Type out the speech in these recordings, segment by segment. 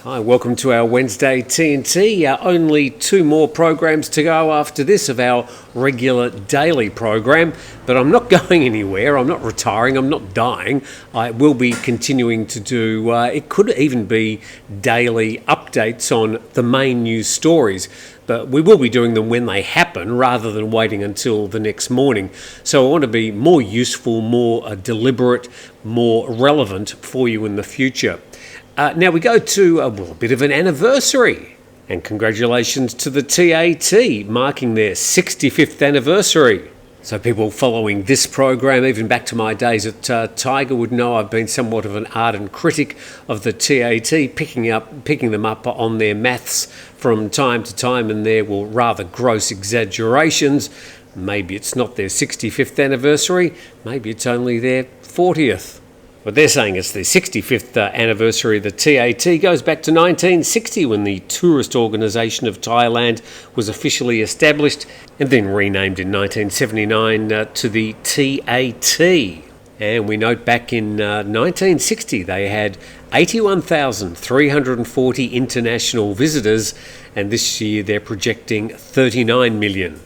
Hi, welcome to our Wednesday TNT. Only two more programs to go after this of our regular daily program, but I'm not going anywhere. I'm not retiring. I'm not dying. I will be continuing to do, it could even be daily updates on the main news stories, but we will be doing them when they happen rather than waiting until the next morning. So I want to be more useful, more deliberate, more relevant for you in the future. Now we go to a bit of an anniversary, and congratulations to the TAT marking their 65th anniversary. So people following this program, even back to my days at Tiger, would know I've been somewhat of an ardent critic of the TAT, picking them up on their maths from time to time and their rather gross exaggerations. Maybe it's not their 65th anniversary, maybe it's only their 40th. But they're saying it's the 65th anniversary of the TAT. Goes back to 1960 when the Tourist Organisation of Thailand was officially established and then renamed in 1979 to the TAT. And we note back in 1960 they had 81,340 international visitors, and this year they're projecting 39 million.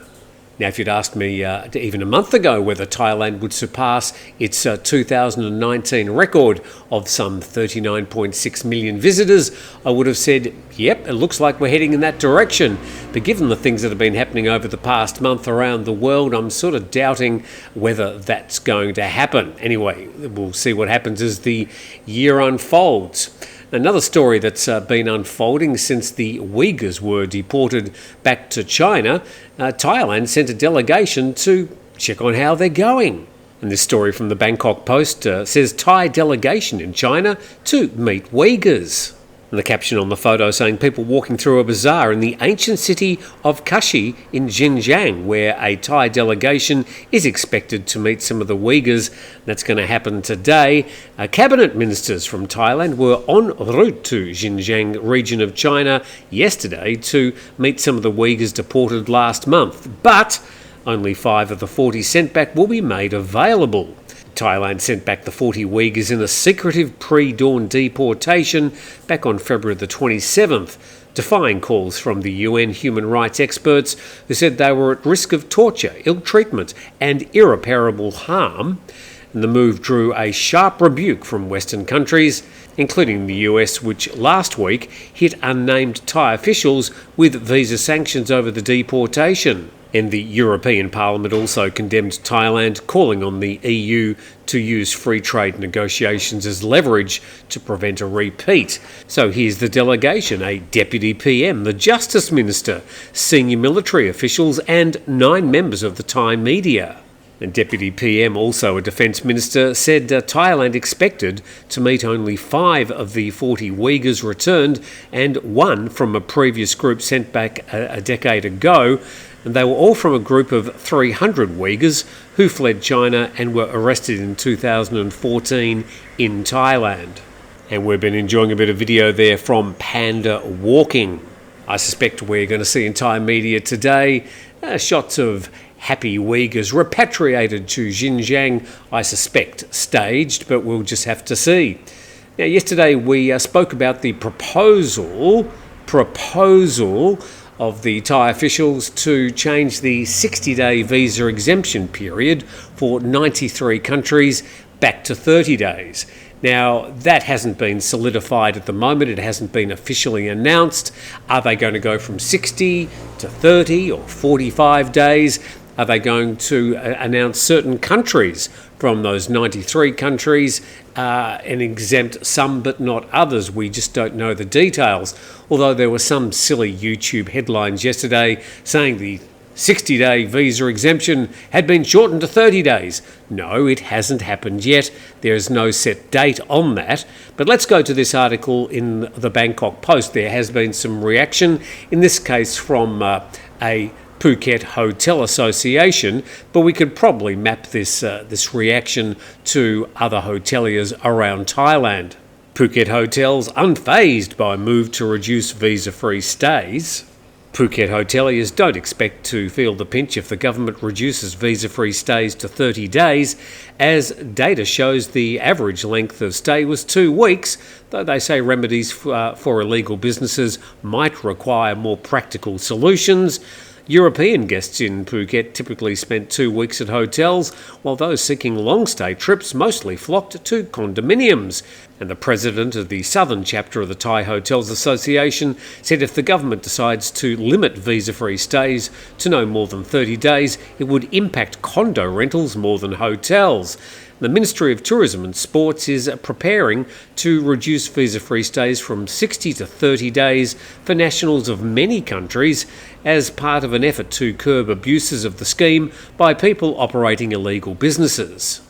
Now, if you'd asked me even a month ago whether Thailand would surpass its 2019 record of some 39.6 million visitors, I would have said, yep, it looks like we're heading in that direction. But given the things that have been happening over the past month around the world, I'm sort of doubting whether that's going to happen. Anyway, we'll see what happens as the year unfolds. Another story that's been unfolding since the Uyghurs were deported back to China, Thailand sent a delegation to check on how they're going. And this story from the Bangkok Post says Thai delegation in China to meet Uyghurs. And the caption on the photo saying people walking through a bazaar in the ancient city of Kashi in Xinjiang, where a Thai delegation is expected to meet some of the Uyghurs. That's going to happen today. Cabinet ministers from Thailand were en route to Xinjiang region of China yesterday to meet some of the Uyghurs deported last month. But only 5 of the 40 sent back will be made available. Thailand sent back the 40 Uyghurs in a secretive pre-dawn deportation back on February the 27th, defying calls from the UN human rights experts who said they were at risk of torture, ill treatment and irreparable harm. And the move drew a sharp rebuke from Western countries, including the US, which last week hit unnamed Thai officials with visa sanctions over the deportation. And the European Parliament also condemned Thailand, calling on the EU to use free trade negotiations as leverage to prevent a repeat. So here's the delegation: a Deputy PM, the Justice Minister, senior military officials and 9 members of the Thai media. And Deputy PM, also a Defence Minister, said Thailand expected to meet only 5 of the 40 Uyghurs returned and 1 from a previous group sent back a decade ago. And they were all from a group of 300 Uyghurs who fled China and were arrested in 2014 in Thailand. And we've been enjoying a bit of video there from panda walking. I suspect we're going to see in Thai media today shots of happy Uyghurs repatriated to Xinjiang, I suspect staged, but we'll just have to see. Now, yesterday we spoke about the proposal of the Thai officials to change the 60-day visa exemption period for 93 countries back to 30 days. Now, that hasn't been solidified at the moment. It hasn't been officially announced. Are they going to go from 60 to 30 or 45 days? Are they going to announce certain countries from those 93 countries and exempt some but not others? We just don't know the details. Although there were some silly YouTube headlines yesterday saying the 60-day visa exemption had been shortened to 30 days. No, it hasn't happened yet. There is no set date on that. But let's go to this article in the Bangkok Post. There has been some reaction, in this case from a Phuket Hotel Association, but we could probably map this reaction to other hoteliers around Thailand. Phuket hotels unfazed by move to reduce visa-free stays. Phuket hoteliers don't expect to feel the pinch if the government reduces visa-free stays to 30 days, as data shows the average length of stay was 2 weeks, though they say remedies for illegal businesses might require more practical solutions. European guests in Phuket typically spent 2 weeks at hotels, while those seeking long-stay trips mostly flocked to condominiums. And the president of the southern chapter of the Thai Hotels Association said if the government decides to limit visa-free stays to no more than 30 days, it would impact condo rentals more than hotels. The Ministry of Tourism and Sports is preparing to reduce visa-free stays from 60 to 30 days for nationals of many countries as part of an effort to curb abuses of the scheme by people operating illegal businesses.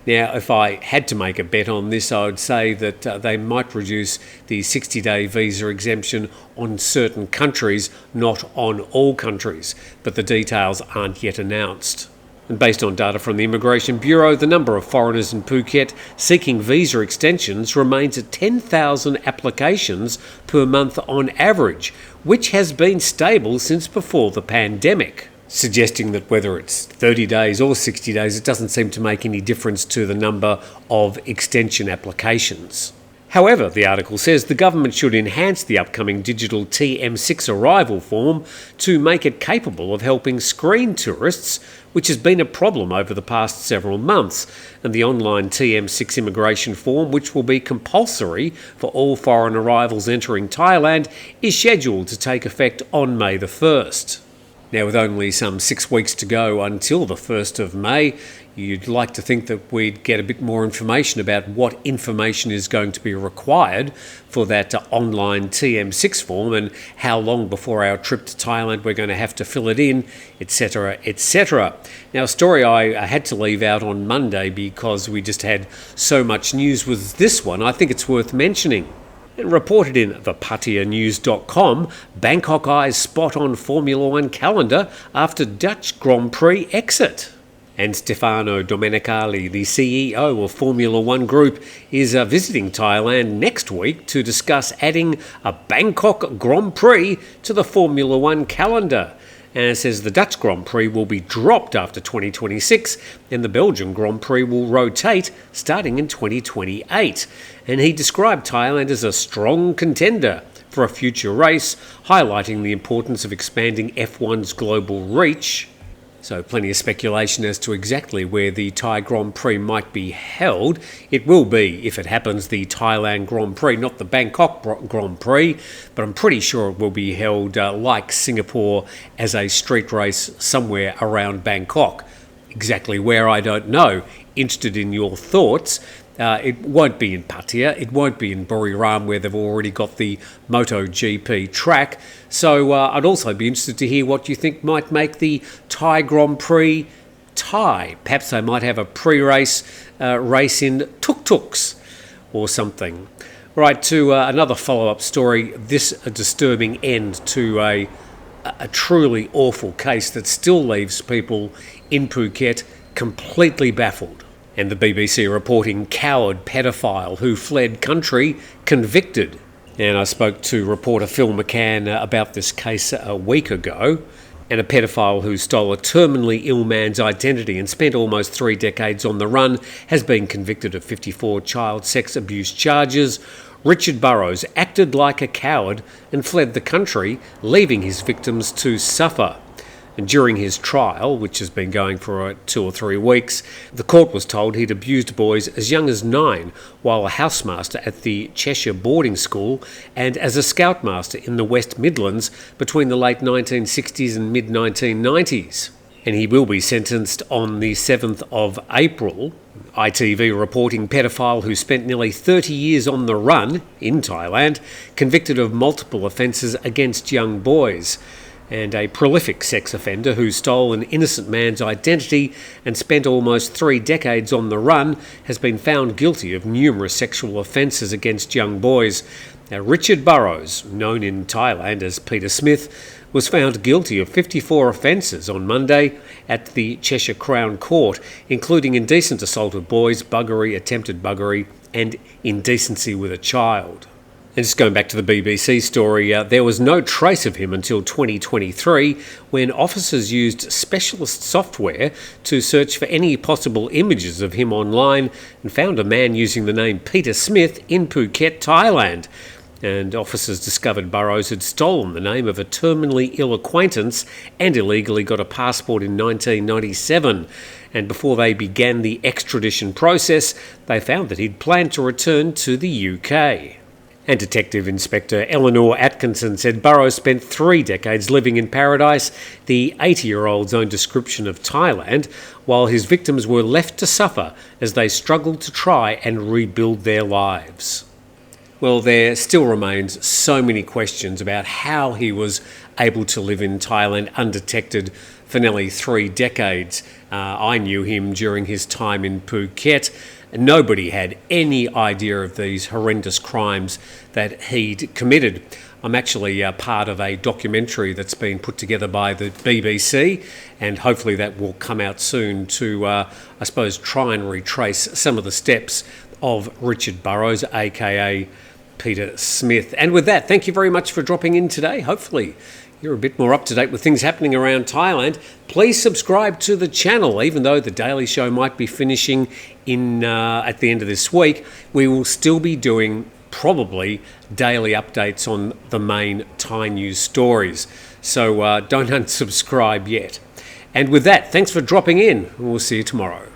Now, if I had to make a bet on this, I would say that they might reduce the 60-day visa exemption on certain countries, not on all countries, but the details aren't yet announced. And based on data from the Immigration Bureau, the number of foreigners in Phuket seeking visa extensions remains at 10,000 applications per month on average, which has been stable since before the pandemic, suggesting that whether it's 30 days or 60 days, it doesn't seem to make any difference to the number of extension applications. However, the article says the government should enhance the upcoming digital TM6 arrival form to make it capable of helping screen tourists, which has been a problem over the past several months, and the online TM6 immigration form, which will be compulsory for all foreign arrivals entering Thailand, is scheduled to take effect on May the 1st. Now, with only some 6 weeks to go until the 1st of May, you'd like to think that we'd get a bit more information about what information is going to be required for that online TM6 form and how long before our trip to Thailand we're going to have to fill it in, etc., etc. Now, a story I had to leave out on Monday because we just had so much news was this one. I think it's worth mentioning. And reported in thepattaya.news.com, Bangkok eyes spot on Formula One calendar after Dutch Grand Prix exit. And Stefano Domenicali, the CEO of Formula One Group, is visiting Thailand next week to discuss adding a Bangkok Grand Prix to the Formula One calendar. And it says the Dutch Grand Prix will be dropped after 2026 and the Belgian Grand Prix will rotate starting in 2028. And he described Thailand as a strong contender for a future race, highlighting the importance of expanding F1's global reach. So plenty of speculation as to exactly where the Thai Grand Prix might be held. It will be, if it happens, the Thailand Grand Prix, not the Bangkok Grand Prix, but I'm pretty sure it will be held like Singapore as a street race somewhere around Bangkok. Exactly where, I don't know. Interested in your thoughts. It won't be in Pattaya, it won't be in Buriram where they've already got the MotoGP track. So I'd also be interested to hear what you think might make the Thai Grand Prix Thai. Perhaps they might have a pre-race race in tuk-tuks or something. Right, to another follow-up story, this a disturbing end to a truly awful case that still leaves people in Phuket completely baffled. And the BBC reporting coward pedophile who fled country convicted. And I spoke to reporter Phil McCann about this case a week ago. And a pedophile who stole a terminally ill man's identity and spent almost 3 decades on the run has been convicted of 54 child sex abuse charges. Richard Burrows acted like a coward and fled the country, leaving his victims to suffer. And during his trial, which has been going for 2 or 3 weeks, the court was told he'd abused boys as young as 9 while a housemaster at the Cheshire boarding school and as a scoutmaster in the West Midlands between the late 1960s and mid-1990s. And he will be sentenced on the 7th of April. ITV reporting pedophile who spent nearly 30 years on the run in Thailand, convicted of multiple offences against young boys. And a prolific sex offender who stole an innocent man's identity and spent almost 3 decades on the run has been found guilty of numerous sexual offences against young boys. Now, Richard Burrows, known in Thailand as Peter Smith, was found guilty of 54 offences on Monday at the Cheshire Crown Court, including indecent assault of boys, buggery, attempted buggery and indecency with a child. And just going back to the BBC story, there was no trace of him until 2023 when officers used specialist software to search for any possible images of him online and found a man using the name Peter Smith in Phuket, Thailand. And officers discovered Burrows had stolen the name of a terminally ill acquaintance and illegally got a passport in 1997. And before they began the extradition process, they found that he'd planned to return to the UK. And Detective Inspector Eleanor Atkinson said Burrows spent 3 decades living in paradise, the 80-year-old's own description of Thailand, while his victims were left to suffer as they struggled to try and rebuild their lives. Well, there still remains so many questions about how he was able to live in Thailand undetected for nearly 3 decades. I knew him during his time in Phuket. Nobody had any idea of these horrendous crimes that he'd committed. I'm actually part of a documentary that's been put together by the BBC, and hopefully that will come out soon to, I suppose, try and retrace some of the steps of Richard Burrows, aka Peter Smith. And with that, thank you very much for dropping in today. Hopefully you're a bit more up to date with things happening around Thailand. Please subscribe to the channel. Even though the Daily Show might be finishing in at the end of this week, we will still be doing probably daily updates on the main Thai news stories. So don't unsubscribe yet. And with that, thanks for dropping in. We'll see you tomorrow.